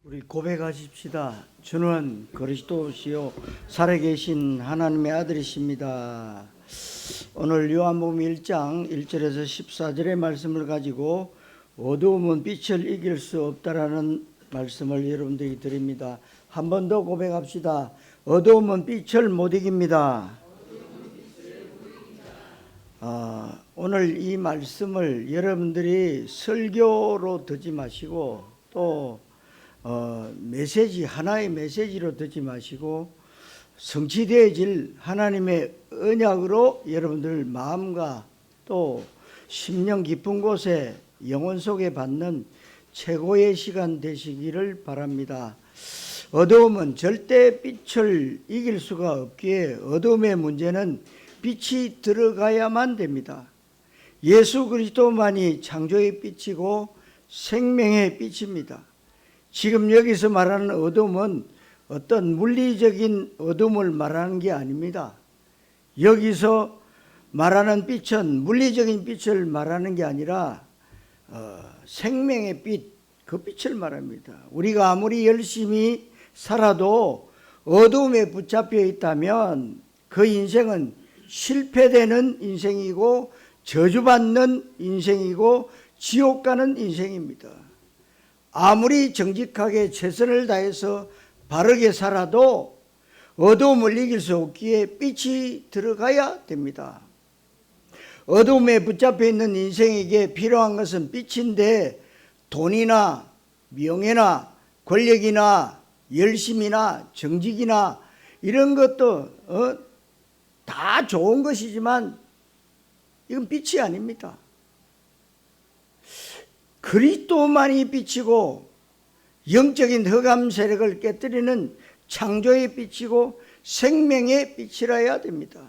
우리 고백하십시다. 주는 그리스도시요 살아계신 하나님의 아들이십니다. 오늘 요한복음 1장 1절에서 14절의 말씀을 가지고 어두움은 빛을 이길 수 없다라는 말씀을 여러분들에게 드립니다. 한 번 더 고백합시다. 어두움은 빛을 못 이깁니다. 오늘 이 말씀을 여러분들이 설교로 듣지 마시고 또 메시지, 하나의 메시지로 듣지 마시고 성취되어질 하나님의 언약으로 여러분들 마음과 또 심령 깊은 곳에 영혼 속에 받는 최고의 시간 되시기를 바랍니다. 어두움은 절대 빛을 이길 수가 없기에 어두움의 문제는 빛이 들어가야만 됩니다. 예수 그리스도만이 창조의 빛이고 생명의 빛입니다. 지금 여기서 말하는 어둠은 어떤 물리적인 어둠을 말하는 게 아닙니다. 여기서 말하는 빛은 물리적인 빛을 말하는 게 아니라 생명의 빛, 그 빛을 말합니다. 우리가 아무리 열심히 살아도 어둠에 붙잡혀 있다면 그 인생은 실패되는 인생이고 저주받는 인생이고 지옥 가는 인생입니다. 아무리 정직하게 최선을 다해서 바르게 살아도 어두움을 이길 수 없기에 빛이 들어가야 됩니다. 어두움에 붙잡혀 있는 인생에게 필요한 것은 빛인데 돈이나 명예나 권력이나 열심이나 정직이나 이런 것도 다 좋은 것이지만 이건 빛이 아닙니다. 그리스도만이 빛이고 영적인 흑암 세력을 깨뜨리는 창조의 빛이고 생명의 빛이라야 됩니다.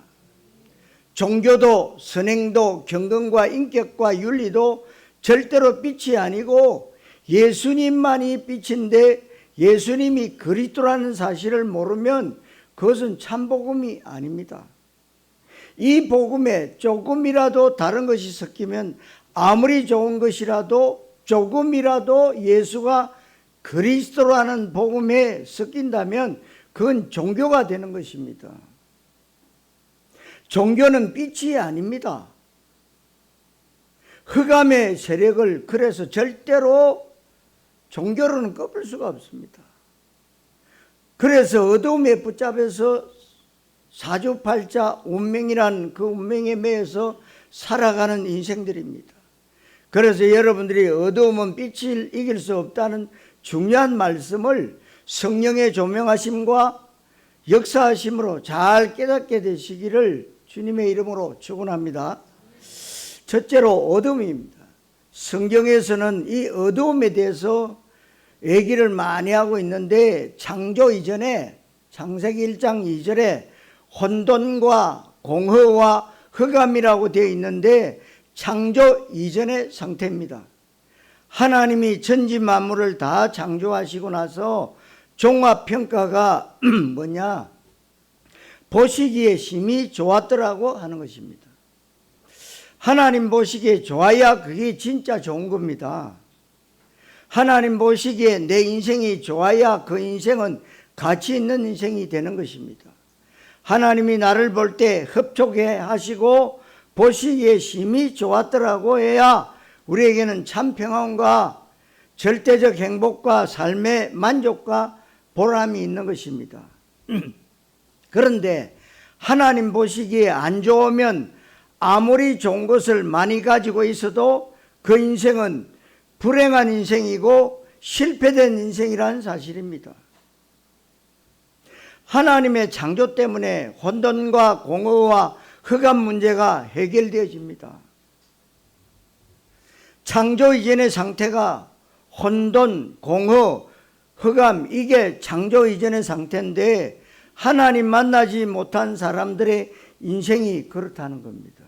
종교도 선행도 경건과 인격과 윤리도 절대로 빛이 아니고 예수님만이 빛인데 예수님이 그리스도라는 사실을 모르면 그것은 참복음이 아닙니다. 이 복음에 조금이라도 다른 것이 섞이면 아무리 좋은 것이라도 조금이라도 예수가 그리스도라는 복음에 섞인다면 그건 종교가 되는 것입니다. 종교는 빛이 아닙니다. 흑암의 세력을 그래서 절대로 종교로는 꺾을 수가 없습니다. 그래서 어두움에 붙잡혀서 사주팔자 운명이란 그 운명에 매여서 살아가는 인생들입니다. 그래서 여러분들이 어두움은 빛을 이길 수 없다는 중요한 말씀을 성령의 조명하심과 역사하심으로 잘 깨닫게 되시기를 주님의 이름으로 축원합니다. 첫째로 어둠입니다. 성경에서는 이 어두움에 대해서 얘기를 많이 하고 있는데 창조 이전에 창세기 1장 2절에 혼돈과 공허와 흑암이라고 되어 있는데 창조 이전의 상태입니다. 하나님이 천지 만물을 다 창조하시고 나서 종합평가가 뭐냐? 보시기에 심히 좋았더라고 하는 것입니다. 하나님 보시기에 좋아야 그게 진짜 좋은 겁니다. 하나님 보시기에 내 인생이 좋아야 그 인생은 가치 있는 인생이 되는 것입니다. 하나님이 나를 볼 때 흡족해 하시고 보시기에 심히 좋았더라고 해야 우리에게는 참 평안과 절대적 행복과 삶의 만족과 보람이 있는 것입니다. 그런데 하나님 보시기에 안 좋으면 아무리 좋은 것을 많이 가지고 있어도 그 인생은 불행한 인생이고 실패된 인생이라는 사실입니다. 하나님의 창조 때문에 혼돈과 공허와 흑암 문제가 해결되어집니다. 창조 이전의 상태가 혼돈, 공허, 흑암, 이게 창조 이전의 상태인데 하나님 만나지 못한 사람들의 인생이 그렇다는 겁니다.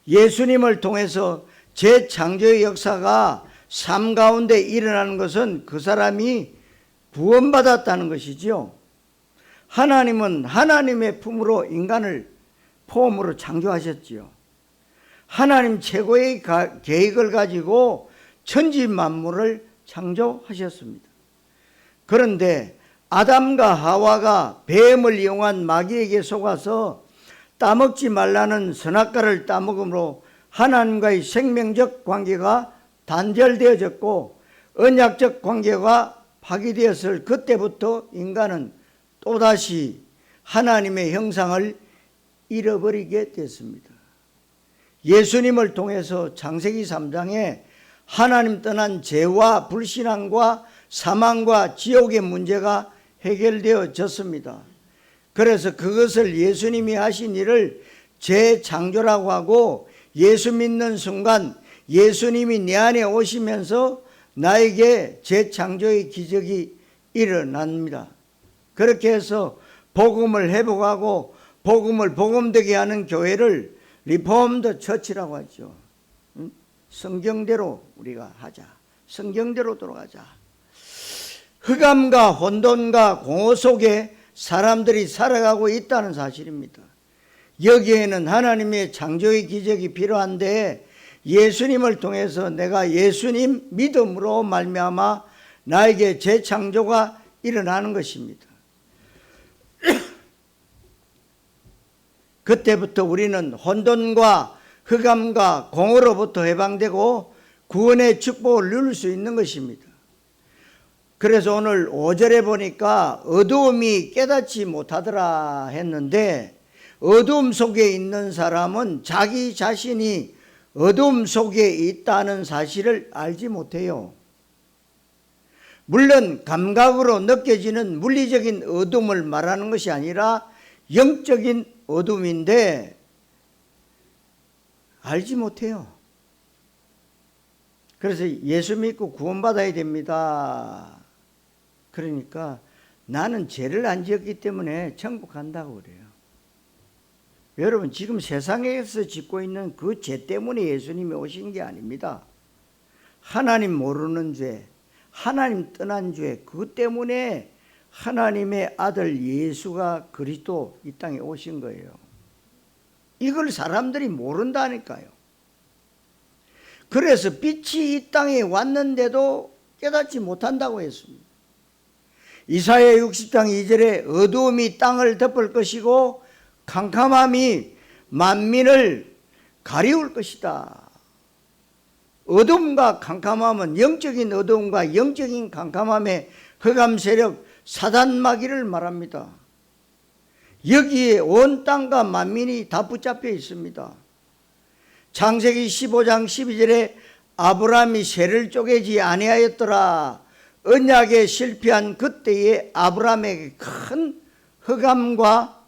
예수님을 통해서 재창조의 역사가 삶 가운데 일어나는 것은 그 사람이 구원받았다는 것이죠. 하나님은 하나님의 품으로 인간을 포함으로 창조하셨지요. 하나님 최고의 계획을 가지고 천지 만물을 창조하셨습니다. 그런데 아담과 하와가 뱀을 이용한 마귀에게 속아서 따먹지 말라는 선악과를 따먹음으로 하나님과의 생명적 관계가 단절되어졌고 언약적 관계가 파괴되었을 그때부터 인간은 또다시 하나님의 형상을 잃어버리게 됐습니다. 예수님을 통해서 창세기 3장에 하나님 떠난 죄와 불신앙과 사망과 지옥의 문제가 해결되어졌습니다. 그래서 그것을 예수님이 하신 일을 재창조라고 하고 예수 믿는 순간 예수님이 내 안에 오시면서 나에게 재창조의 기적이 일어납니다. 그렇게 해서 복음을 회복하고 복음을 복음되게 하는 교회를 리폼드 처치라고 하죠. 성경대로 우리가 하자. 성경대로 돌아가자. 흑암과 혼돈과 공허 속에 사람들이 살아가고 있다는 사실입니다. 여기에는 하나님의 창조의 기적이 필요한데 예수님을 통해서 내가 예수님 믿음으로 말미암아 나에게 재창조가 일어나는 것입니다. 그때부터 우리는 혼돈과 흑암과 공허로부터 해방되고 구원의 축복을 누릴 수 있는 것입니다. 그래서 오늘 5절에 보니까 어두움이 깨닫지 못하더라 했는데 어두움 속에 있는 사람은 자기 자신이 어두움 속에 있다는 사실을 알지 못해요. 물론 감각으로 느껴지는 물리적인 어둠을 말하는 것이 아니라 영적인 어둠인데 알지 못해요. 그래서 예수 믿고 구원받아야 됩니다. 그러니까 나는 죄를 안 지었기 때문에 천국 간다고 그래요. 여러분 지금 세상에서 짓고 있는 그 죄 때문에 예수님이 오신 게 아닙니다. 하나님 모르는 죄, 하나님 떠난 죄, 그것 때문에 하나님의 아들 예수가 그리스도 이 땅에 오신 거예요. 이걸 사람들이 모른다니까요. 그래서 빛이 이 땅에 왔는데도 깨닫지 못한다고 했습니다. 이사야 60장 2절에 어두움이 땅을 덮을 것이고 캄캄함이 만민을 가리울 것이다. 어둠과 캄캄함은 영적인 어둠과 영적인 캄캄함의 흑암 세력 사단 마귀를 말합니다. 여기에 온 땅과 만민이 다 붙잡혀 있습니다. 창세기 15장 12절에 아브라함이 새를 쪼개지 아니하였더라. 언약에 실패한 그때에 아브라함에게 큰 흑암과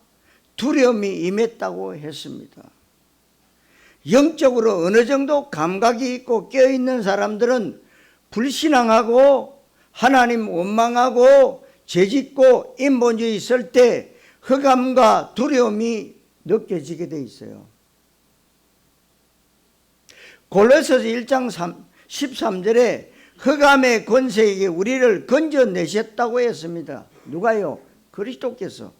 두려움이 임했다고 했습니다. 영적으로 어느 정도 감각이 있고 깨어있는 사람들은 불신앙하고 하나님 원망하고 죄짓고 인본주의 있을 때 흑암과 두려움이 느껴지게 돼 있어요. 골로새서 1장 13절에 흑암의 권세에게 우리를 건져내셨다고 했습니다. 누가요? 그리스도께서.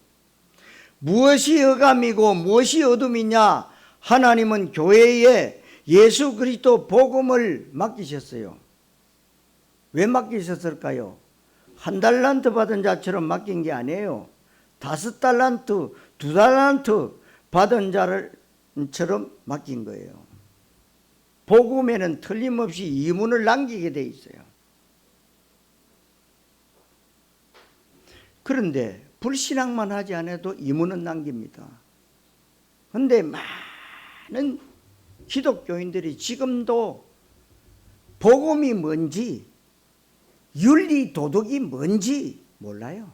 무엇이 흑암이고 무엇이 어둠이냐? 하나님은 교회에 예수 그리스도 복음을 맡기셨어요. 왜 맡기셨을까요? 1달란트 받은 자처럼 맡긴 게 아니에요. 5달란트, 2달란트 받은 자처럼 맡긴 거예요. 복음에는 틀림없이 이문을 남기게 돼 있어요. 그런데 불신앙만 하지 않아도 이문은 남깁니다. 그런데 많은 기독교인들이 지금도 복음이 뭔지 윤리 도덕이 뭔지 몰라요.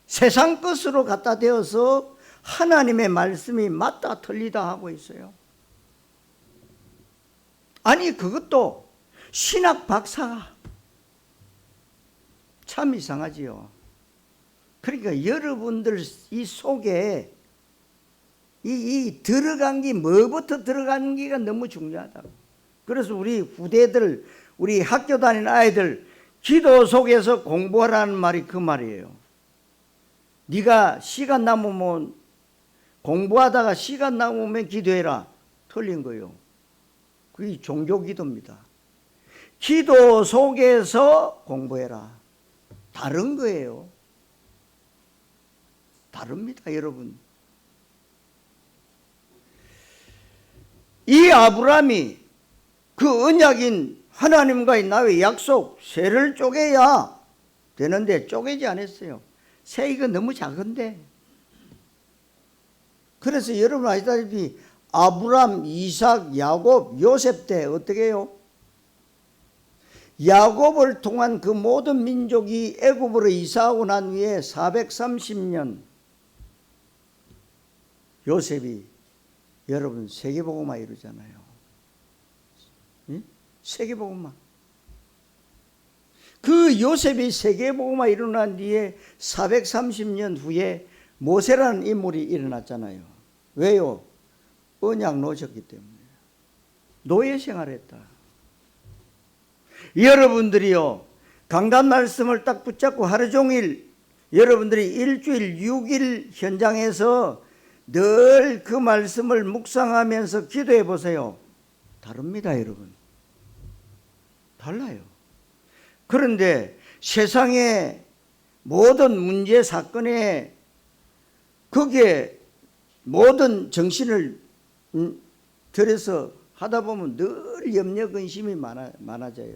세상 것으로 갖다 대어서 하나님의 말씀이 맞다 틀리다 하고 있어요. 아니 그것도 신학 박사가 참 이상하지요. 그러니까 여러분들 이 속에 이 들어간 게 뭐부터 들어가는 게가 너무 중요하다고. 그래서 우리 후대들, 우리 학교 다니는 아이들 기도 속에서 공부하라는 말이 그 말이에요. 네가 시간 남으면 공부하다가 시간 남으면 기도해라. 틀린 거예요. 그게 종교 기도입니다. 기도 속에서 공부해라. 다른 거예요. 다릅니다, 여러분. 이 아브라함이 그 언약인 하나님과의 나의 약속 쇠를 쪼개야 되는데 쪼개지 않았어요. 새 이거 너무 작은데. 그래서 여러분 아시다시피 아브라함, 이삭, 야곱, 요셉 때 어떻게 해요? 야곱을 통한 그 모든 민족이 애굽으로 이사하고 난 후에 430년 요셉이 여러분 세계복음화 이루잖아요. 응? 세계복음화. 그 요셉이 세계복음화 일어난 뒤에 430년 후에 모세라는 인물이 일어났잖아요. 왜요? 언약 놓으셨기 때문에. 노예 생활했다. 여러분들이요, 강단 말씀을 딱 붙잡고 하루 종일 여러분들이 일주일 6일 현장에서 늘 그 말씀을 묵상하면서 기도해 보세요. 다릅니다, 여러분. 달라요. 그런데 세상의 모든 문제 사건에 거기에 모든 정신을 들여서 하다 보면 늘 염려 근심이 많아져요.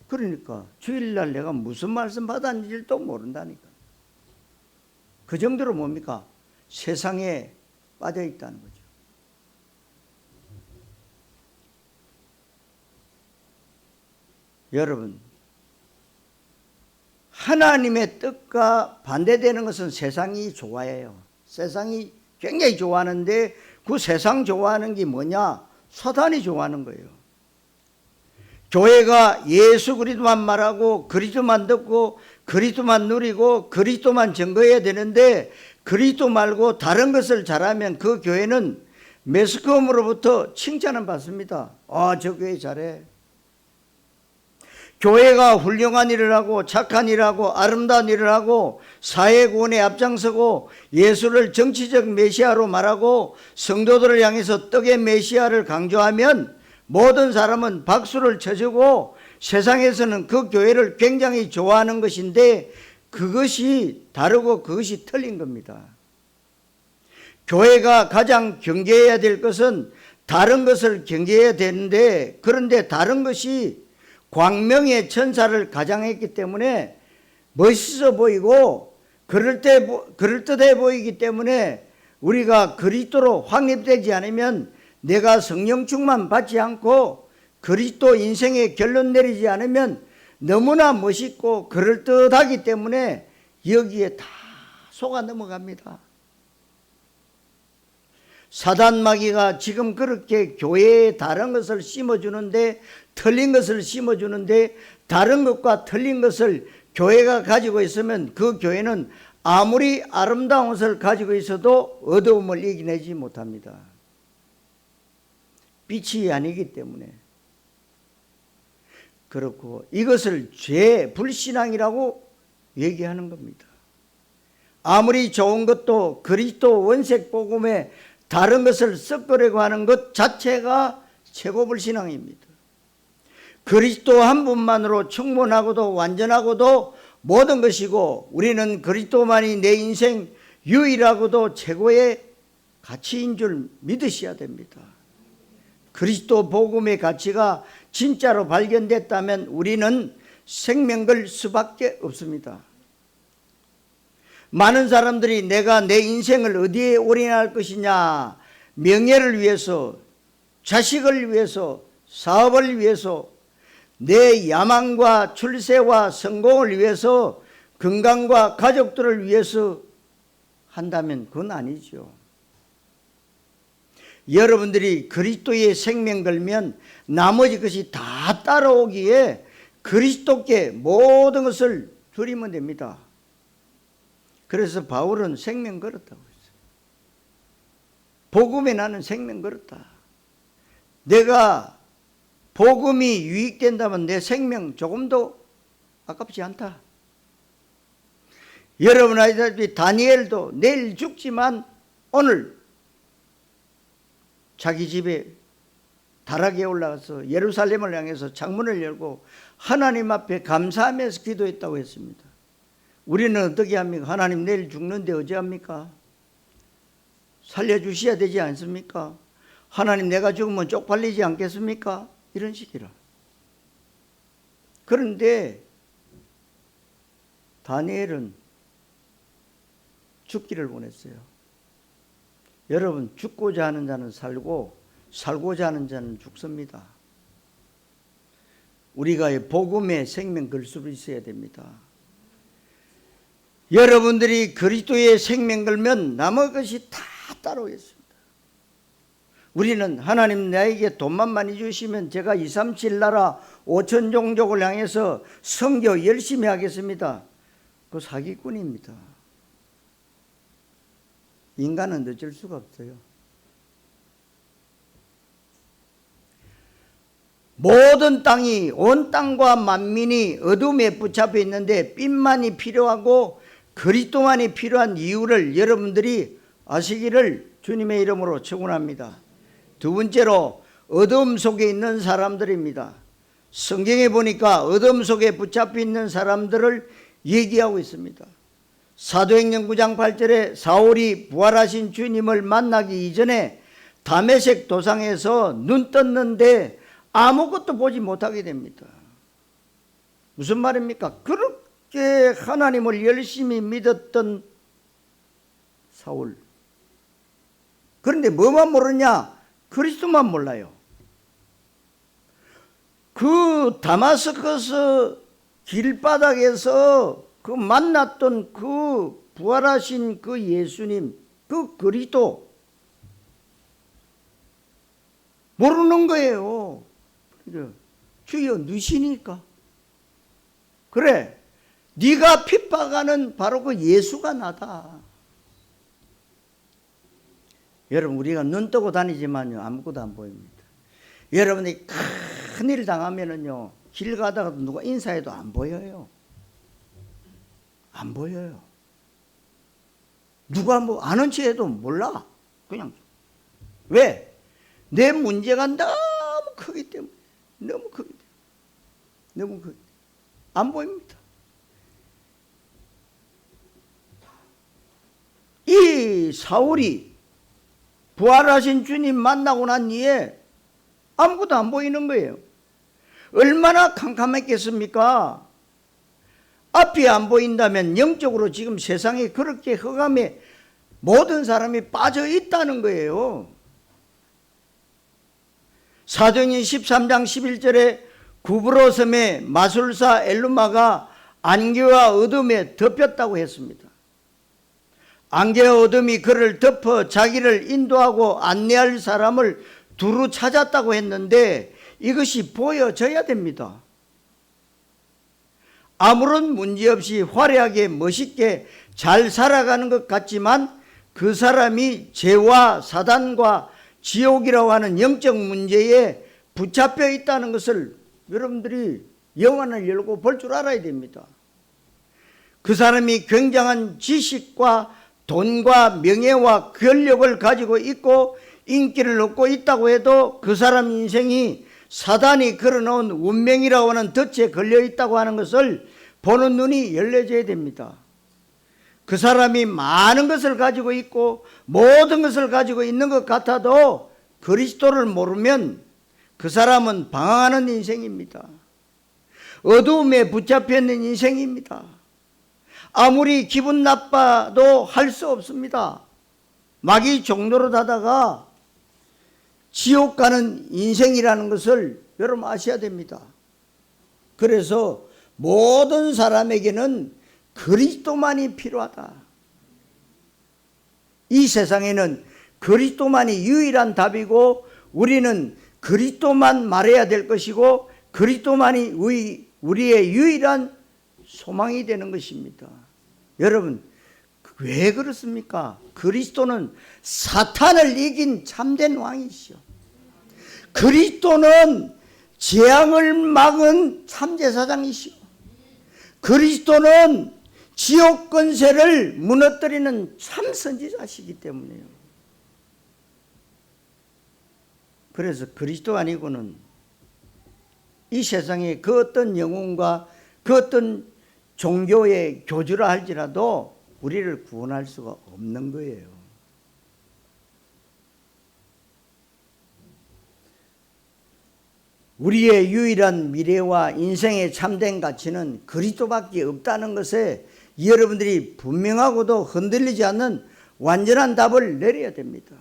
그러니까 주일날 내가 무슨 말씀 받았는지도 모른다니까. 그 정도로 뭡니까? 세상에 빠져 있다는 거죠. 여러분, 하나님의 뜻과 반대되는 것은 세상이 좋아해요. 세상이 굉장히 좋아하는데 그 세상 좋아하는 게 뭐냐? 사탄이 좋아하는 거예요. 교회가 예수 그리스도만 말하고 그리스도만 듣고 그리스도만 누리고 그리스도만 증거해야 되는데 그리스도 말고 다른 것을 잘하면 그 교회는 매스컴으로부터 칭찬을 받습니다. 아, 저 교회 잘해. 교회가 훌륭한 일을 하고 착한 일을 하고 아름다운 일을 하고 사회 구원에 앞장서고 예수를 정치적 메시아로 말하고 성도들을 향해서 떡의 메시아를 강조하면 모든 사람은 박수를 쳐주고 세상에서는 그 교회를 굉장히 좋아하는 것인데 그것이 다르고 그것이 틀린 겁니다. 교회가 가장 경계해야 될 것은 다른 것을 경계해야 되는데 그런데 다른 것이 광명의 천사를 가장했기 때문에 멋있어 보이고 그럴듯해 보이기 때문에 우리가 그리스도로 확립되지 않으면 내가 성령 충만 받지 않고 그리스도 인생의 결론 내리지 않으면 너무나 멋있고 그럴듯하기 때문에 여기에 다 속아 넘어갑니다. 사단 마귀가 지금 그렇게 교회에 다른 것을 심어주는데 틀린 것을 심어주는데 다른 것과 틀린 것을 교회가 가지고 있으면 그 교회는 아무리 아름다운 것을 가지고 있어도 어두움을 이겨내지 못합니다. 빛이 아니기 때문에. 그렇고 이것을 죄, 불신앙이라고 얘기하는 겁니다. 아무리 좋은 것도 그리스도 원색 복음에 다른 것을 섞으려고 하는 것 자체가 최고 불신앙입니다. 그리스도 한 분만으로 충분하고도 완전하고도 모든 것이고 우리는 그리스도만이 내 인생 유일하고도 최고의 가치인 줄 믿으셔야 됩니다. 그리스도 복음의 가치가 진짜로 발견됐다면 우리는 생명 걸 수밖에 없습니다. 많은 사람들이 내가 내 인생을 어디에 올인할 것이냐, 명예를 위해서, 자식을 위해서, 사업을 위해서, 내 야망과 출세와 성공을 위해서, 건강과 가족들을 위해서 한다면 그건 아니죠. 여러분들이 그리스도의 생명 걸면 나머지 것이 다 따라오기에 그리스도께 모든 것을 드리면 됩니다. 그래서 바울은 생명 걸었다고 했어요. 복음에 나는 생명 걸었다. 내가 복음이 유익된다면 내 생명 조금도 아깝지 않다. 여러분 아시다시피 다니엘도 내일 죽지만 오늘 자기 집에 다락에 올라가서 예루살렘을 향해서 창문을 열고 하나님 앞에 감사하면서 기도했다고 했습니다. 우리는 어떻게 합니까? 하나님 내일 죽는데 어찌합니까? 살려주셔야 되지 않습니까? 하나님 내가 죽으면 쪽팔리지 않겠습니까? 이런 식이라. 그런데 다니엘은 죽기를 원했어요. 여러분, 죽고자 하는 자는 살고 살고자 하는 자는 죽습니다. 우리가 복음의 생명 걸수로 있어야 됩니다. 여러분들이 그리스도의 생명 걸면 남의 것이 다 따라오겠습니다. 우리는 하나님 나에게 돈만 많이 주시면 제가 237 나라 5천 종족을 향해서 선교 열심히 하겠습니다. 그 사기꾼입니다. 인간은 어쩔 수가 없어요. 모든 땅이, 온 땅과 만민이 어둠에 붙잡혀 있는데 빛만이 필요하고 그리스도만이 필요한 이유를 여러분들이 아시기를 주님의 이름으로 축원합니다. 두 번째로 어둠 속에 있는 사람들입니다. 성경에 보니까 어둠 속에 붙잡혀 있는 사람들을 얘기하고 있습니다. 사도행전 9장 8절에 사울이 부활하신 주님을 만나기 이전에 다메섹 도상에서 눈 떴는데 아무것도 보지 못하게 됩니다. 무슨 말입니까? 그렇게 하나님을 열심히 믿었던 사울. 그런데 뭐만 모르냐? 그리스도만 몰라요. 그 다마스커스 길바닥에서 그 만났던 그 부활하신 그 예수님, 그 그리스도 모르는 거예요. 주여 누시니까. 그래, 네가 핍박하는 바로 그 예수가 나다. 여러분, 우리가 눈 뜨고 다니지만요 아무것도 안 보입니다. 여러분이 큰일 당하면은요 길 가다가 누가 인사해도 안 보여요. 안 보여요. 누가 뭐 아는 체 해도 몰라. 그냥. 왜? 내 문제가 너무 크기 때문에. 너무 크기 때문에. 너무 크기 때문에. 안 보입니다. 이 사울이 부활하신 주님 만나고 난 뒤에 아무것도 안 보이는 거예요. 얼마나 캄캄했겠습니까? 앞이 안 보인다면 영적으로 지금 세상에 그렇게 흑암에 모든 사람이 빠져 있다는 거예요. 사도행전 13장 11절에 구브로 섬의 마술사 엘루마가 안개와 어둠에 덮였다고 했습니다. 안개와 어둠이 그를 덮어 자기를 인도하고 안내할 사람을 두루 찾았다고 했는데 이것이 보여져야 됩니다. 아무런 문제 없이 화려하게 멋있게 잘 살아가는 것 같지만 그 사람이 죄와 사단과 지옥이라고 하는 영적 문제에 붙잡혀 있다는 것을 여러분들이 영안을 열고 볼 줄 알아야 됩니다. 그 사람이 굉장한 지식과 돈과 명예와 권력을 가지고 있고 인기를 얻고 있다고 해도 그 사람 인생이 사단이 걸어놓은 운명이라고 하는 덫에 걸려 있다고 하는 것을 보는 눈이 열려져야 됩니다. 그 사람이 많은 것을 가지고 있고 모든 것을 가지고 있는 것 같아도 그리스도를 모르면 그 사람은 방황하는 인생입니다. 어두움에 붙잡혀 있는 인생입니다. 아무리 기분 나빠도 할 수 없습니다. 마귀 종로로 하다가 지옥 가는 인생이라는 것을 여러분 아셔야 됩니다. 그래서 모든 사람에게는 그리스도만이 필요하다. 이 세상에는 그리스도만이 유일한 답이고 우리는 그리스도만 말해야 될 것이고 그리스도만이 우리의 유일한 소망이 되는 것입니다. 여러분, 왜 그렇습니까? 그리스도는 사탄을 이긴 참된 왕이시오. 그리스도는 재앙을 막은 참제사장이시오. 그리스도는 지옥 권세를 무너뜨리는 참 선지자시기 때문에요. 그래서 그리스도 아니고는 이 세상에 그 어떤 영혼과 그 어떤 종교의 교주라 할지라도 우리를 구원할 수가 없는 거예요. 우리의 유일한 미래와 인생의 참된 가치는 그리스도밖에 없다는 것에 여러분들이 분명하고도 흔들리지 않는 완전한 답을 내려야 됩니다.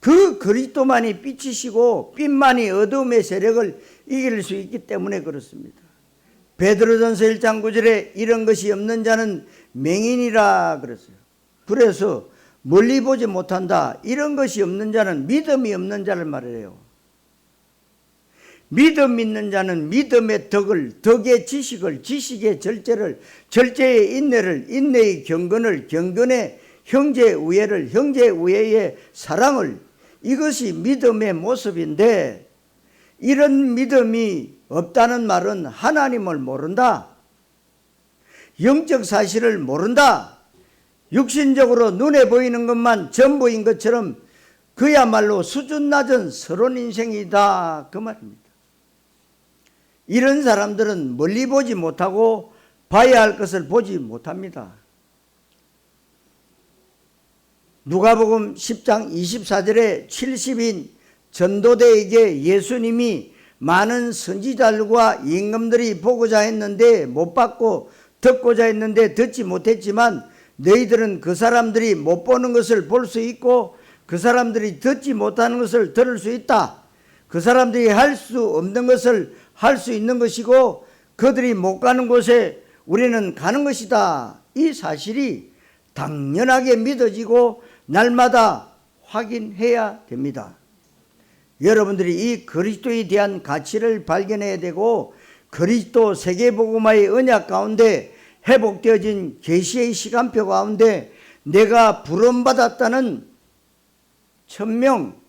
그 그리스도만이 빛이시고 빛만이 어둠의 세력을 이길 수 있기 때문에 그렇습니다. 베드로전서 1장 9절에 이런 것이 없는 자는 맹인이라 그랬어요. 그래서 멀리 보지 못한다. 이런 것이 없는 자는 믿음이 없는 자를 말해요. 믿음 있는 자는 믿음의 덕을, 덕의 지식을, 지식의 절제를, 절제의 인내를, 인내의 경건을, 경건의 형제 우애를, 형제 우애의 사랑을, 이것이 믿음의 모습인데, 이런 믿음이 없다는 말은 하나님을 모른다, 영적 사실을 모른다, 육신적으로 눈에 보이는 것만 전부인 것처럼 그야말로 수준 낮은 서론 인생이다, 그 말입니다. 이런 사람들은 멀리 보지 못하고 봐야 할 것을 보지 못합니다. 누가복음 10장 24절에 70인 전도대에게 예수님이 많은 선지자들과 임금들이 보고자 했는데 못 받고 듣고자 했는데 듣지 못했지만 너희들은 그 사람들이 못 보는 것을 볼 수 있고 그 사람들이 듣지 못하는 것을 들을 수 있다. 그 사람들이 할 수 없는 것을 할 수 있는 것이고 그들이 못 가는 곳에 우리는 가는 것이다. 이 사실이 당연하게 믿어지고 날마다 확인해야 됩니다. 여러분들이 이 그리스도에 대한 가치를 발견해야 되고 그리스도 세계복음화의 언약 가운데 회복되어진 계시의 시간표 가운데 내가 부름받았다는 천명,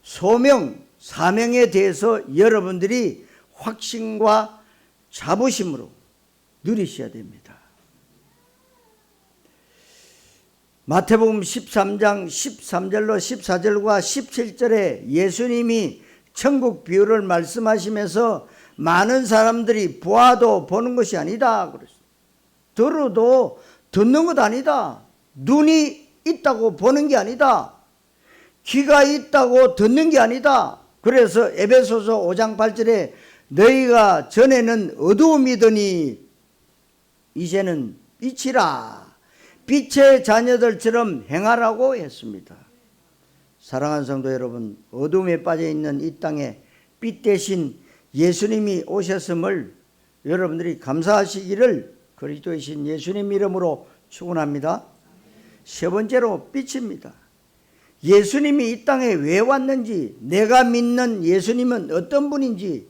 소명, 사명에 대해서 여러분들이 확신과 자부심으로 누리셔야 됩니다. 마태복음 13장 13절로 14절과 17절에 예수님이 천국 비유를 말씀하시면서 많은 사람들이 보아도 보는 것이 아니다 그랬어요. 들어도 듣는 것 아니다. 눈이 있다고 보는 게 아니다. 귀가 있다고 듣는 게 아니다. 그래서 에베소서 5장 8절에 너희가 전에는 어두움이더니 이제는 빛이라. 빛의 자녀들처럼 행하라고 했습니다. 사랑하는 성도 여러분, 어둠에 빠져있는 이 땅에 빛 대신 예수님이 오셨음을 여러분들이 감사하시기를 그리스도의 신 예수님 이름으로 축원합니다. 세 번째로 빛입니다. 예수님이 이 땅에 왜 왔는지, 내가 믿는 예수님은 어떤 분인지,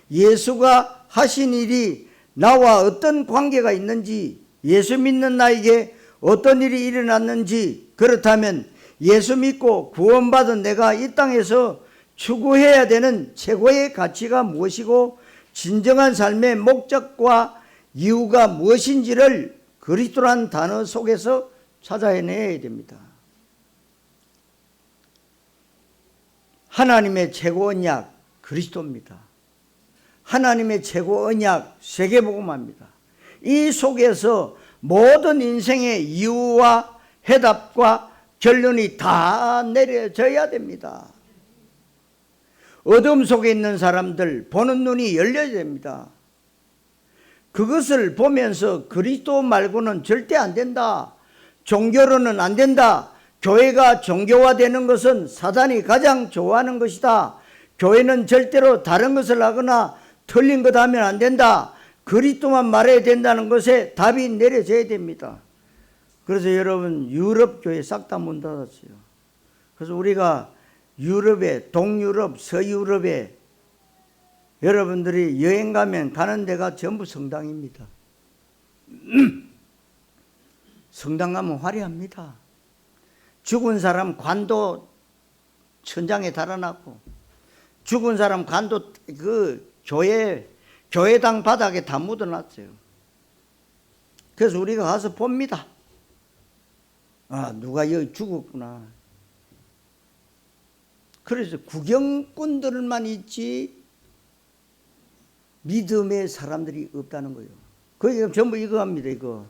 예수가 하신 일이 나와 어떤 관계가 있는지, 예수 믿는 나에게 어떤 일이 일어났는지, 그렇다면 예수 믿고 구원받은 내가 이 땅에서 추구해야 되는 최고의 가치가 무엇이고 진정한 삶의 목적과 이유가 무엇인지를 그리스도라는 단어 속에서 찾아내야 됩니다. 하나님의 최고 언약 그리스도입니다. 하나님의 최고 언약 세계복음화입니다. 이 속에서 모든 인생의 이유와 해답과 결론이 다 내려져야 됩니다. 어둠 속에 있는 사람들 보는 눈이 열려야 됩니다. 그것을 보면서 그리스도 말고는 절대 안 된다. 종교로는 안 된다. 교회가 종교화되는 것은 사단이 가장 좋아하는 것이다. 교회는 절대로 다른 것을 하거나 틀린 것 하면 안 된다. 그리스도만 말해야 된다는 것에 답이 내려져야 됩니다. 그래서 여러분 유럽 교회 싹 다 문 닫았어요. 그래서 우리가 유럽에 동유럽, 서유럽에 여러분들이 여행 가면 가는 데가 전부 성당입니다. 성당 가면 화려합니다. 죽은 사람 관도 천장에 달아놨고 죽은 사람 관도 그 교회당 바닥에 다 묻어놨어요. 그래서 우리가 가서 봅니다. 아, 누가 여기 죽었구나. 그래서 구경꾼들만 있지 믿음의 사람들이 없다는 거예요. 그게 전부 이거 합니다. 이거.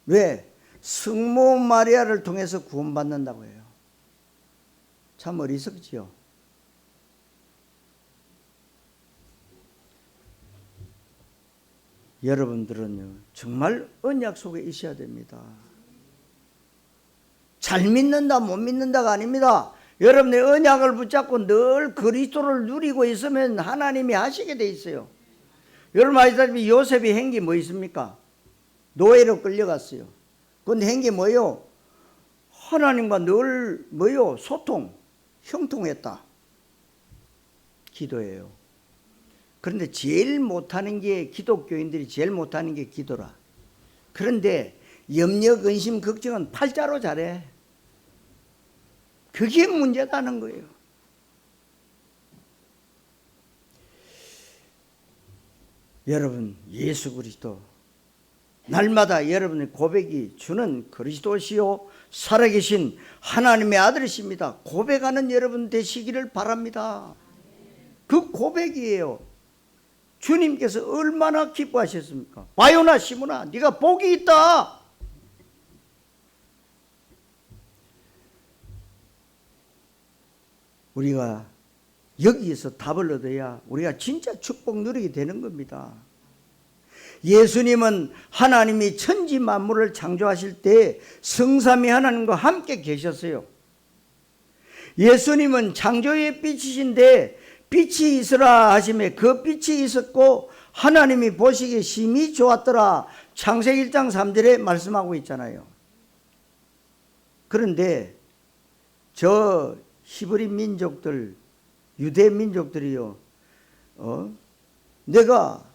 왜? 성모 마리아를 통해서 구원받는다고 해요. 참 어리석지요. 여러분들은요, 정말 언약 속에 있어야 됩니다. 잘 믿는다, 못 믿는다가 아닙니다. 여러분의 언약을 붙잡고 늘 그리스도를 누리고 있으면 하나님이 하시게 돼 있어요. 여러분 아시다시피 요셉이 한 게 뭐 있습니까? 노예로 끌려갔어요. 근데 한 게 뭐예요? 하나님과 늘 뭐예요? 소통, 형통했다. 기도예요. 그런데 제일 못하는 게, 기독교인들이 제일 못하는 게 기도라. 그런데 염려, 근심, 걱정은 팔자로 잘해. 그게 문제다는 거예요. 여러분, 예수 그리스도 날마다 여러분의 고백이 주는 그리스도시요 살아계신 하나님의 아들이십니다. 고백하는 여러분 되시기를 바랍니다. 그 고백이에요. 주님께서 얼마나 기뻐하셨습니까? 바요나 시므나 네가 복이 있다. 우리가 여기에서 답을 얻어야 우리가 진짜 축복 누리게 되는 겁니다. 예수님은 하나님이 천지 만물을 창조하실 때 성삼위 하나님과 함께 계셨어요. 예수님은 창조의 빛이신데 빛이 있으라 하시매 그 빛이 있었고 하나님이 보시기에 심히 좋았더라. 창세기 1장 3절에 말씀하고 있잖아요. 그런데 저 히브리 민족들, 유대 민족들이요, 내가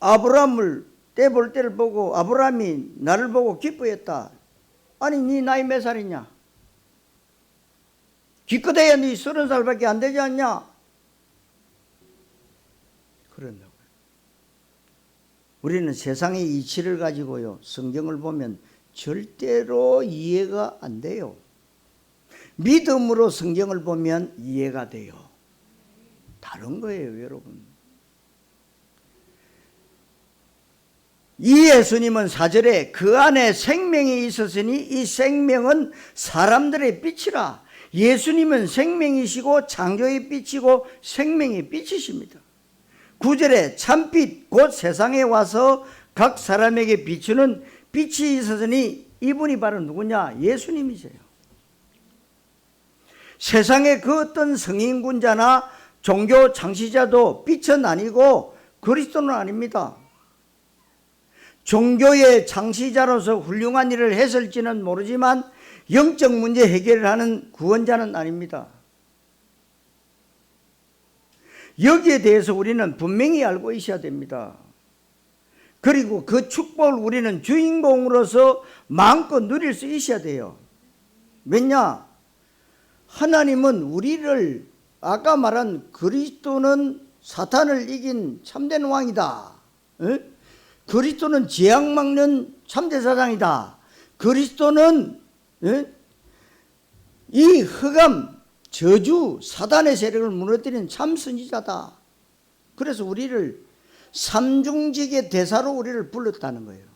아브라함을 떼볼 때를 보고 아브라함이 나를 보고 기뻐했다. 아니 네 나이 몇 살이냐? 기껏해야 네 30살밖에 안 되지 않냐? 그런다고요. 우리는 세상의 이치를 가지고요, 성경을 보면 절대로 이해가 안 돼요. 믿음으로 성경을 보면 이해가 돼요. 다른 거예요, 여러분. 이 예수님은 4절에 그 안에 생명이 있었으니 이 생명은 사람들의 빛이라. 예수님은 생명이시고 창조의 빛이고 생명의 빛이십니다. 9절에 참빛 곧 세상에 와서 각 사람에게 비추는 빛이 있었으니 이분이 바로 누구냐? 예수님이세요. 세상의 그 어떤 성인군자나 종교 창시자도 빛은 아니고 그리스도는 아닙니다. 종교의 창시자로서 훌륭한 일을 했을지는 모르지만 영적 문제 해결을 하는 구원자는 아닙니다. 여기에 대해서 우리는 분명히 알고 있어야 됩니다. 그리고 그 축복을 우리는 주인공으로서 마음껏 누릴 수 있어야 돼요. 왜냐? 하나님은 우리를, 아까 말한 그리스도는 사탄을 이긴 참된 왕이다. 그리스도는 재앙 막는 참된 사장이다. 그리스도는 이 흑암, 저주, 사단의 세력을 무너뜨리는 참 선지자다. 그래서 우리를 삼중직의 대사로 우리를 불렀다는 거예요.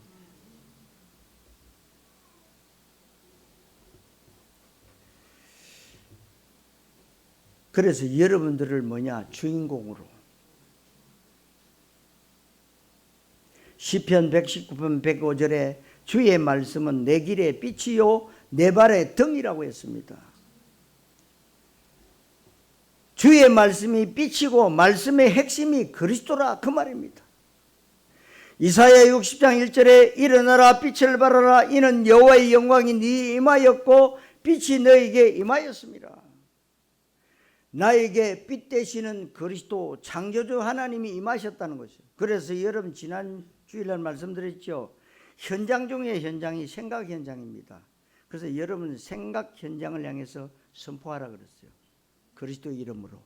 그래서 여러분들을 주인공으로. 시편 119편 105절에 주의 말씀은 내 길의 빛이요 내 발의 등이라고 했습니다. 주의 말씀이 빛이고 말씀의 핵심이 그리스도라, 그 말입니다. 이사야 60장 1절에 일어나라 빛을 발하라 이는 여호와의 영광이 네 임하였고 빛이 너에게 임하였습니다. 나에게 빛 되시는 그리스도 창조주 하나님이 임하셨다는 것이죠. 그래서 여러분 지난 주일날 말씀드렸죠. 현장 중의 현장이 생각 현장입니다. 그래서 여러분 생각 현장을 향해서 선포하라 그랬어요. 그리스도 이름으로.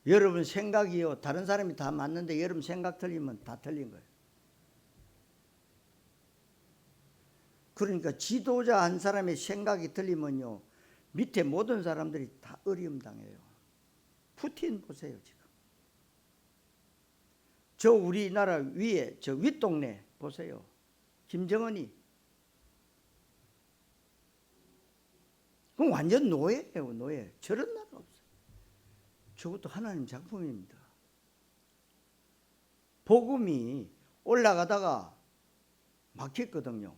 여러분 생각이요, 다른 사람이 다 맞는데 여러분 생각 틀리면 다 틀린 거예요. 그러니까 지도자 한 사람의 생각이 틀리면요, 밑에 모든 사람들이 다 어려움 당해요. 푸틴 보세요. 지금 저 우리나라 위에 저 윗동네 보세요. 김정은이 그럼 완전 노예예요. 노예. 저런 나라 없어요. 저것도 하나님 작품입니다. 복음이 올라가다가 막혔거든요.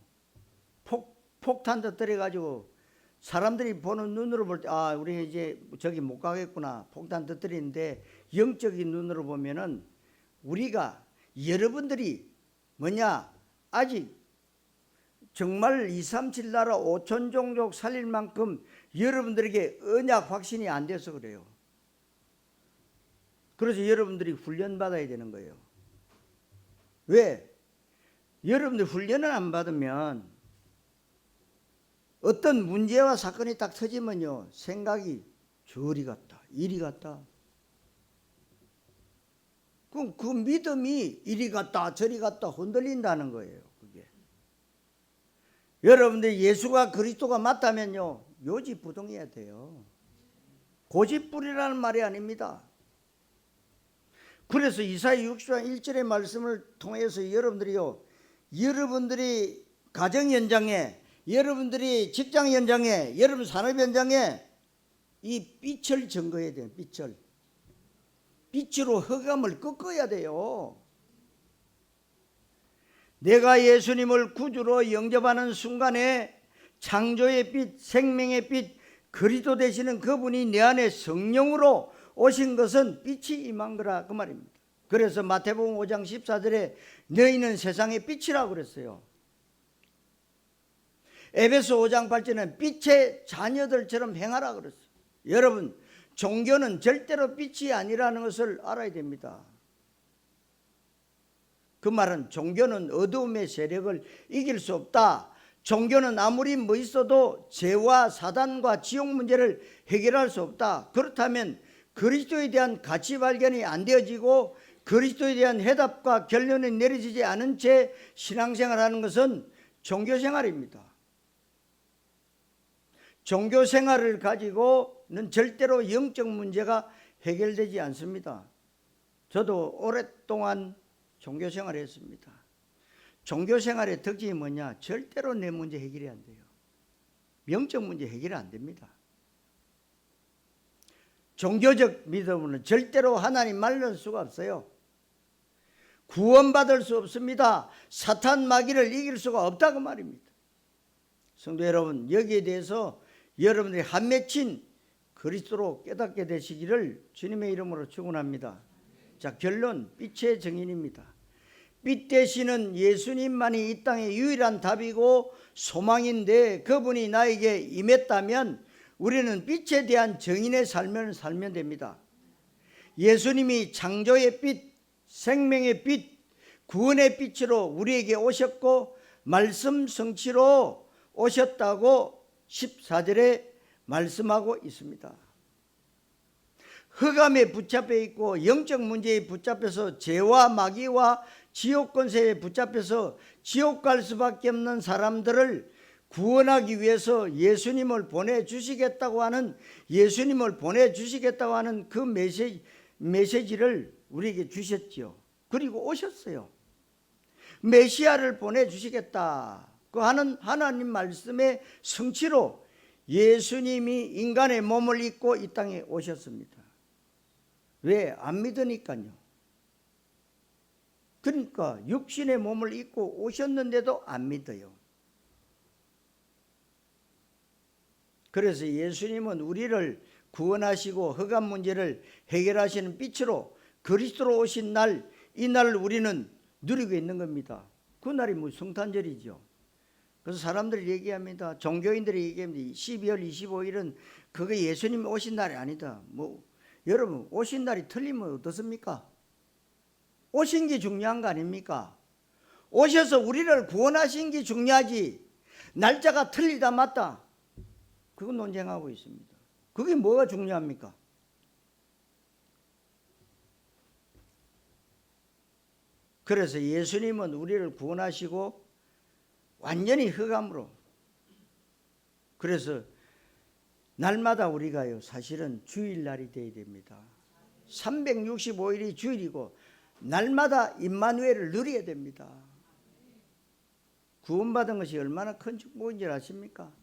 폭탄 터뜨려가지고 사람들이 보는 눈으로 볼 때, 아, 우리 이제 저기 못 가겠구나. 폭탄 터뜨리는데 영적인 눈으로 보면은 우리가 여러분들이 뭐냐, 아직 정말 237 나라 5천 종족 살릴 만큼 여러분들에게 언약 확신이 안 돼서 그래요. 그래서 여러분들이 훈련 받아야 되는 거예요. 왜? 여러분들 훈련을 안 받으면 어떤 문제와 사건이 딱 터지면요, 생각이 저리 갔다 이리 갔다. 그럼 그 믿음이 이리 갔다 저리 갔다 흔들린다는 거예요. 그게 여러분들 예수가 그리스도가 맞다면요, 요지부동해야 돼요. 고집부리라는 말이 아닙니다. 그래서 이사야 60장 1절의 말씀을 통해서 여러분들이요, 여러분들이 가정 현장에, 여러분들이 직장 현장에, 여러분 산업 현장에 이 빛을 증거해야 돼요. 빛으로 흑암을 꺾어야 돼요. 내가 예수님을 구주로 영접하는 순간에 창조의 빛, 생명의 빛, 그리스도 되시는 그분이 내 안에 성령으로 오신 것은 빛이 임한 거라 그 말입니다. 그래서 마태복음 5장 14절에 너희는 세상의 빛이라고 그랬어요. 에베소 5장 8절에는 빛의 자녀들처럼 행하라 그랬어요. 여러분, 종교는 절대로 빛이 아니라는 것을 알아야 됩니다. 그 말은 종교는 어두움의 세력을 이길 수 없다. 종교는 아무리 멋있어도 죄와 사단과 지옥 문제를 해결할 수 없다. 그렇다면 그리스도에 대한 가치 발견이 안 되어지고 그리스도에 대한 해답과 결론이 내려지지 않은 채 신앙생활하는 것은 종교생활입니다. 종교생활을 가지고는 절대로 영적 문제가 해결되지 않습니다. 저도 오랫동안 종교생활을 했습니다. 종교생활의 특징이 뭐냐? 절대로 내 문제 해결이 안 돼요. 영적 문제 해결이 안 됩니다. 종교적 믿음은 절대로 하나님 만날 수가 없어요. 구원받을 수 없습니다. 사탄 마귀를 이길 수가 없다고 말입니다. 성도 여러분, 여기에 대해서 여러분들이 한 맺힌 그리스도로 깨닫게 되시기를 주님의 이름으로 축원합니다. 자, 결론, 빛의 증인입니다. 빛 되시는 예수님만이 이 땅의 유일한 답이고 소망인데 그분이 나에게 임했다면 우리는 빛에 대한 증인의 삶을 살면 됩니다. 예수님이 창조의 빛, 생명의 빛, 구원의 빛으로 우리에게 오셨고 말씀 성취로 오셨다고 14절에 말씀하고 있습니다. 흑암에 붙잡혀 있고 영적 문제에 붙잡혀서 죄와 마귀와 지옥 권세에 붙잡혀서 지옥 갈 수밖에 없는 사람들을 구원하기 위해서 예수님을 보내주시겠다고 하는 그 메시지를 우리에게 주셨죠. 그리고 오셨어요. 메시아를 보내주시겠다 그 하는 하나님 말씀의 성취로 예수님이 인간의 몸을 입고 이 땅에 오셨습니다. 왜? 안 믿으니까요. 그러니까 육신의 몸을 입고 오셨는데도 안 믿어요. 그래서 예수님은 우리를 구원하시고 흑암 문제를 해결하시는 빛으로 그리스도로 오신 날, 이 날을 우리는 누리고 있는 겁니다. 그 날이 뭐 성탄절이죠. 그래서 사람들이 얘기합니다. 종교인들이 얘기합니다. 12월 25일은 그게 예수님 오신 날이 아니다. 여러분, 오신 날이 틀리면 어떻습니까? 오신 게 중요한 거 아닙니까? 오셔서 우리를 구원하신 게 중요하지. 날짜가 틀리다 맞다, 그건 논쟁하고 있습니다. 그게 뭐가 중요합니까? 그래서 예수님은 우리를 구원하시고 완전히 흑암으로 그래서 날마다 우리가요 사실은 주일날이 돼야 됩니다. 365일이 주일이고 날마다 임마누엘을 누려야 됩니다. 구원받은 것이 얼마나 큰 축복인 줄 아십니까?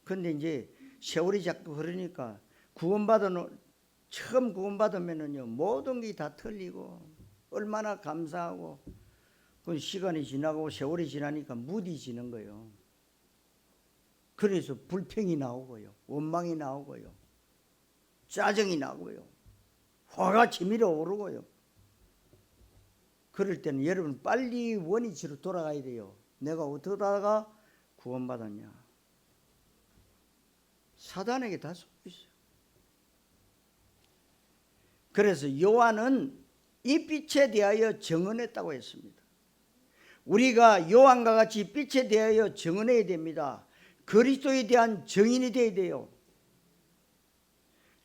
그런데 이제 세월이 자꾸 흐르니까 처음 구원받으면은요 모든 게 다 틀리고 얼마나 감사하고, 그 시간이 지나고 세월이 지나니까 무디지는 거예요. 그래서 불평이 나오고요, 원망이 나오고요, 짜증이 나고요, 화가 치밀어 오르고요. 그럴 때는 여러분 빨리 원위치로 돌아가야 돼요. 내가 어떠다가 구원받았냐? 사단에게 다 속고 있어요. 그래서 요한은 이 빛에 대하여 증언했다고 했습니다. 우리가 요한과 같이 빛에 대하여 증언해야 됩니다. 그리스도에 대한 증인이 되어야 돼요.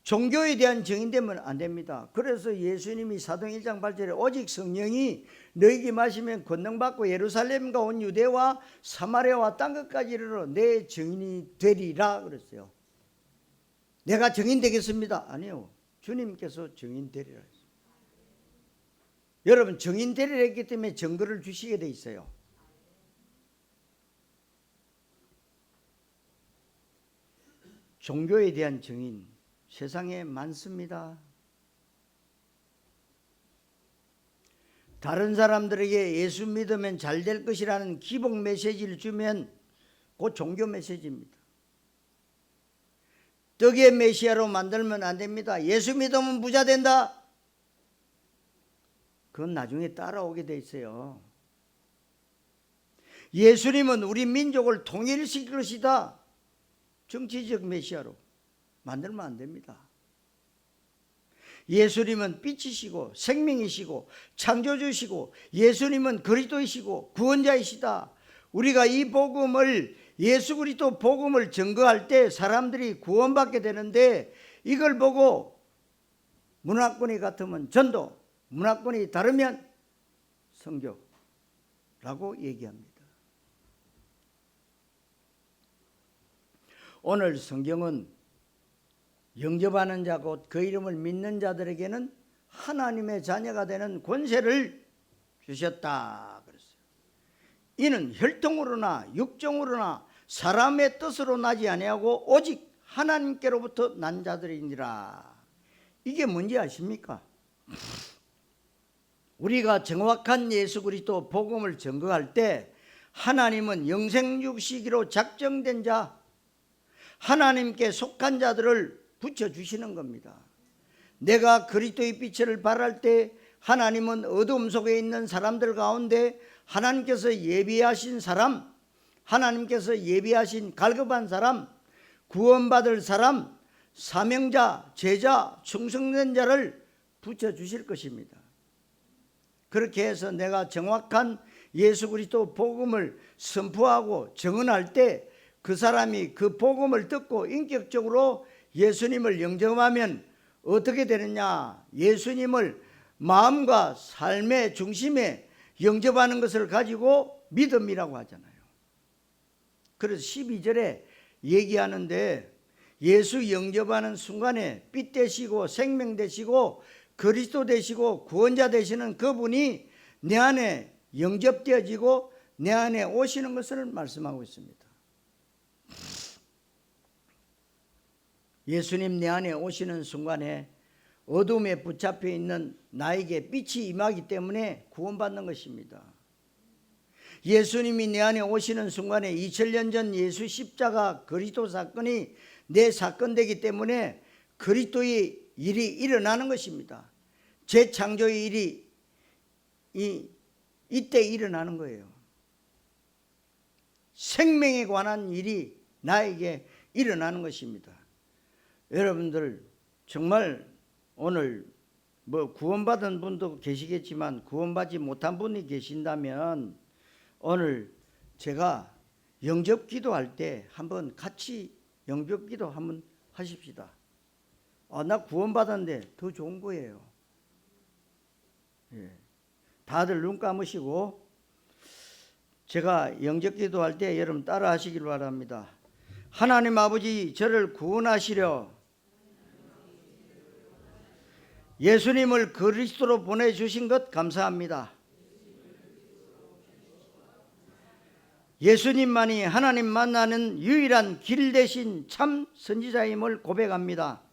종교에 대한 증인되면 안 됩니다. 그래서 예수님이 사도행 1장 8절에 오직 성령이 너희에게 마시면 권능받고 예루살렘과 온 유대와 사마리아와 땅 끝까지 이르러 내 증인이 되리라 그랬어요. 내가 증인 되겠습니다? 아니요, 주님께서 증인 되리라 했어요. 여러분 증인 되리라 했기 때문에 증거를 주시게 돼 있어요. 종교에 대한 증인 세상에 많습니다. 다른 사람들에게 예수 믿으면 잘 될 것이라는 기복 메시지를 주면 그 종교 메시지입니다. 떡의 메시아로 만들면 안 됩니다. 예수 믿으면 부자 된다. 그건 나중에 따라오게 돼 있어요. 예수님은 우리 민족을 통일시킬 것이다. 정치적 메시아로 만들면 안 됩니다. 예수님은 빛이시고 생명이시고 창조주시고 예수님은 그리스도이시고 구원자이시다. 우리가 이 복음을, 예수 그리스도 복음을 증거할 때 사람들이 구원받게 되는데, 이걸 보고 문화권이 같으면 전도, 문화권이 다르면 성교라고 얘기합니다. 오늘 성경은 영접하는 자 곧 그 이름을 믿는 자들에게는 하나님의 자녀가 되는 권세를 주셨다 그랬어요. 이는 혈통으로나 육정으로나 사람의 뜻으로 나지 아니하고 오직 하나님께로부터 난 자들이니라. 이게 뭔지 아십니까? 우리가 정확한 예수 그리스도 복음을 증거할 때 하나님은 영생육시기로 작정된 자, 하나님께 속한 자들을 붙여주시는 겁니다. 내가 그리스도의 빛을 발할 때 하나님은 어둠 속에 있는 사람들 가운데 하나님께서 예비하신 사람, 하나님께서 예비하신 갈급한 사람, 구원받을 사람, 사명자, 제자, 충성된 자를 붙여주실 것입니다. 그렇게 해서 내가 정확한 예수 그리스도 복음을 선포하고 증언할 때 그 사람이 그 복음을 듣고 인격적으로 예수님을 영접하면 어떻게 되느냐? 예수님을 마음과 삶의 중심에 영접하는 것을 가지고 믿음이라고 하잖아요. 그래서 12절에 얘기하는데, 예수 영접하는 순간에 빛 되시고 생명 되시고 그리스도 되시고 구원자 되시는 그분이 내 안에 영접되어지고 내 안에 오시는 것을 말씀하고 있습니다. 예수님 내 안에 오시는 순간에 어둠에 붙잡혀 있는 나에게 빛이 임하기 때문에 구원받는 것입니다. 예수님이 내 안에 오시는 순간에 2000년 전 예수 십자가 그리스도 사건이 내 사건 되기 때문에 그리스도의 일이 일어나는 것입니다. 재창조의 일이 이때 일어나는 거예요. 생명에 관한 일이 나에게 일어나는 것입니다. 여러분들 정말 오늘 구원받은 분도 계시겠지만 구원받지 못한 분이 계신다면 오늘 제가 영접 기도할 때 한번 같이 영접 기도 한번 하십시다. 나 구원받았는데 더 좋은 거예요. 다들 눈 감으시고 제가 영접 기도할 때 여러분 따라 하시길 바랍니다. 하나님 아버지, 저를 구원하시려 예수님을 그리스도로 보내주신 것 감사합니다. 예수님만이 하나님 만나는 유일한 길 대신 참 선지자임을 고백합니다.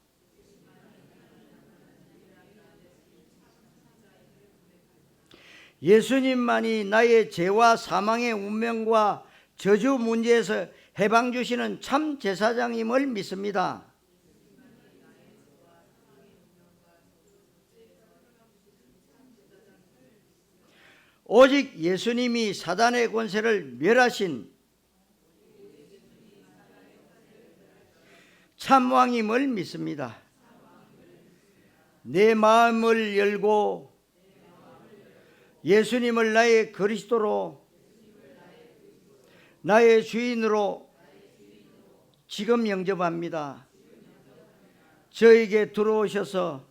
예수님만이 나의 죄와 사망의 운명과 저주 문제에서 해방 주시는 참 제사장임을 믿습니다. 오직 예수님이 사단의 권세를 멸하신 참왕임을 믿습니다. 내 마음을 열고 예수님을 나의 그리스도로, 나의 주인으로 지금 영접합니다. 저에게 들어오셔서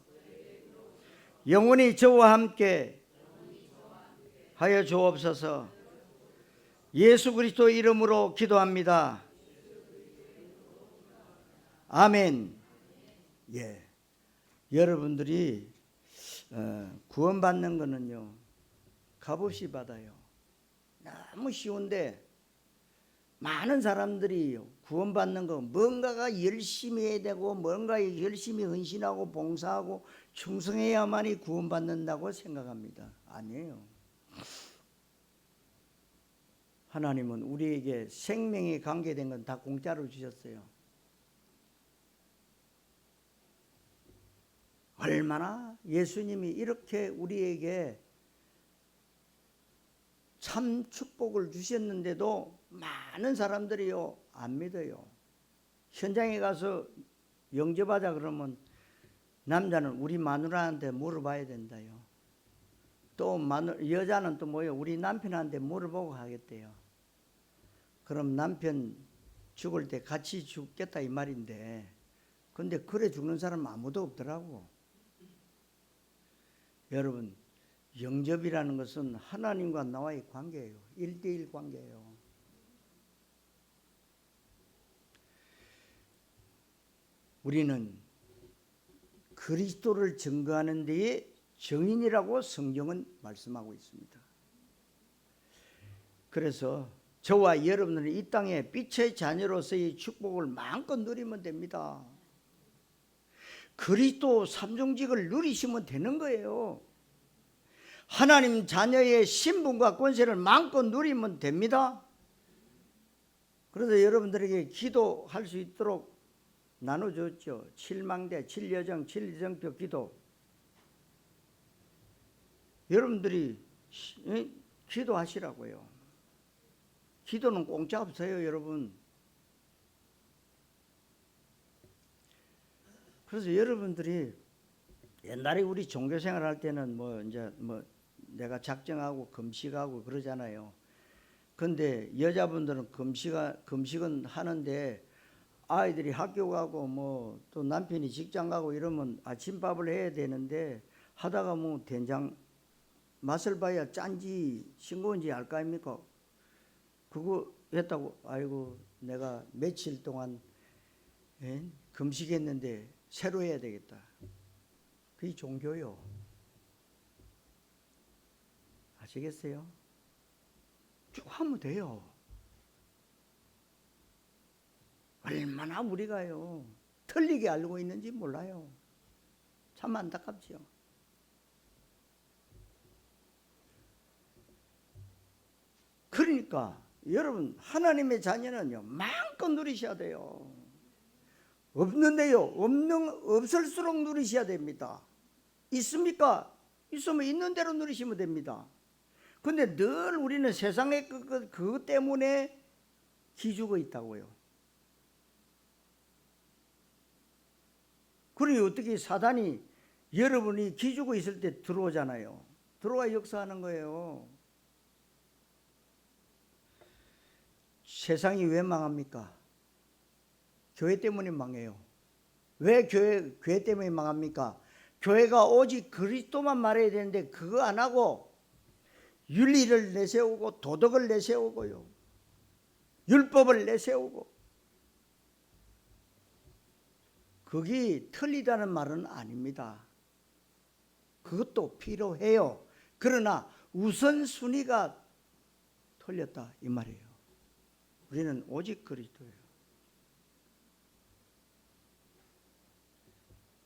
영원히 저와 함께 하여 주옵소서. 예수 그리스도 이름으로 기도합니다. 아멘. 예, 여러분들이 구원받는 거는요, 값없이 받아요. 너무 쉬운데 많은 사람들이 구원받는 거 뭔가가 열심히 해야 되고 뭔가 열심히 헌신하고 봉사하고 충성해야만이 구원받는다고 생각합니다. 아니에요. 하나님은 우리에게 생명에 관계된 건 다 공짜로 주셨어요. 얼마나 예수님이 이렇게 우리에게 참 축복을 주셨는데도 많은 사람들이요 안 믿어요. 현장에 가서 영접하자 그러면 남자는 우리 마누라한테 물어봐야 된다요. 또 여자는 또 뭐요? 우리 남편한테 물어보고 하겠대요. 그럼 남편 죽을 때 같이 죽겠다 이 말인데, 근데 그래 죽는 사람 아무도 없더라고. 여러분, 영접이라는 것은 하나님과 나와의 관계예요. 1대1 관계예요. 우리는 그리스도를 증거하는 데에 증인이라고 성경은 말씀하고 있습니다. 그래서 저와 여러분들은 이 땅에 빛의 자녀로서의 축복을 마음껏 누리면 됩니다. 그리스도 삼종직을 누리시면 되는 거예요. 하나님 자녀의 신분과 권세를 마음껏 누리면 됩니다. 그래서 여러분들에게 기도할 수 있도록 나눠줬죠. 7망대, 7여정, 7정표 기도. 여러분들이 기도하시라고요. 기도는 공짜 없어요, 여러분. 그래서 여러분들이 옛날에 우리 종교생활 할 때는 내가 작정하고 금식하고 그러잖아요. 근데 여자분들은 금식은 하는데 아이들이 학교 가고 또 남편이 직장 가고 이러면 아침밥을 해야 되는데 하다가 된장 맛을 봐야 짠지 싱거운지 알 거 아닙니까? 그거 했다고 아이고 내가 며칠 동안 금식했는데 새로 해야 되겠다. 그게 종교요. 아시겠어요? 쭉 하면 돼요. 얼마나 우리가요 틀리게 알고 있는지 몰라요. 참 안타깝지요. 그러니까 여러분, 하나님의 자녀는요 마음껏 누리셔야 돼요. 없는데요 없을수록 누리셔야 됩니다. 있습니까? 있으면 있는 대로 누리시면 됩니다. 근데 늘 우리는 세상의 그것 때문에 기죽어 있다고요. 그러니 어떻게 사단이 여러분이 기죽어 있을 때 들어오잖아요. 들어와 역사하는 거예요. 세상이 왜 망합니까? 교회 때문에 망해요. 왜 교회 때문에 망합니까? 교회가 오직 그리스도만 말해야 되는데 그거 안 하고 윤리를 내세우고 도덕을 내세우고요, 율법을 내세우고, 그게 틀리다는 말은 아닙니다. 그것도 필요해요. 그러나 우선순위가 틀렸다 이 말이에요. 우리는 오직 그리스도예요.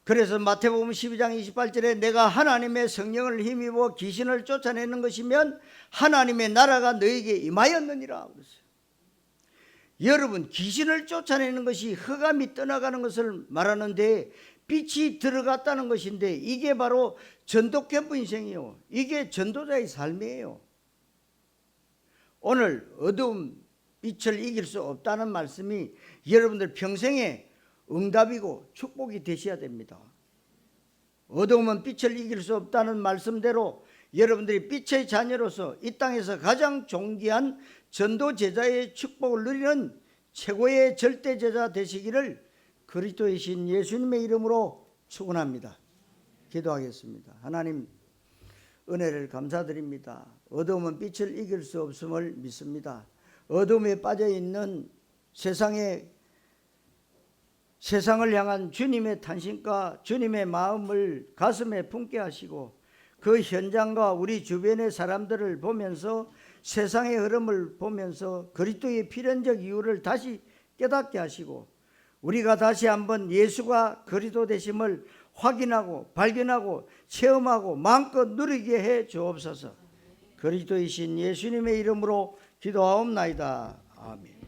그래서 마태복음 12장 28절에 내가 하나님의 성령을 힘입어 귀신을 쫓아내는 것이면 하나님의 나라가 너에게 임하였느니라 그랬어요. 여러분, 귀신을 쫓아내는 것이 흑암이 떠나가는 것을 말하는데 빛이 들어갔다는 것인데, 이게 바로 전도 캠프 인생이요, 이게 전도자의 삶이에요. 오늘 어두운 빛을 이길 수 없다는 말씀이 여러분들 평생의 응답이고 축복이 되셔야 됩니다. 어두움은 빛을 이길 수 없다는 말씀대로 여러분들이 빛의 자녀로서 이 땅에서 가장 존귀한 전도 제자의 축복을 누리는 최고의 절대 제자 되시기를 그리스도의 신 예수님의 이름으로 축원합니다. 기도하겠습니다. 하나님, 은혜를 감사드립니다. 어두움은 빛을 이길 수 없음을 믿습니다. 어둠에 빠져있는 세상을 향한 주님의 탄신과 주님의 마음을 가슴에 품게 하시고, 그 현장과 우리 주변의 사람들을 보면서 세상의 흐름을 보면서 그리스도의 필연적 이유를 다시 깨닫게 하시고, 우리가 다시 한번 예수가 그리스도 되심을 확인하고 발견하고 체험하고 마음껏 누리게 해 주옵소서. 그리스도이신 예수님의 이름으로 기도하옵나이다. 아멘.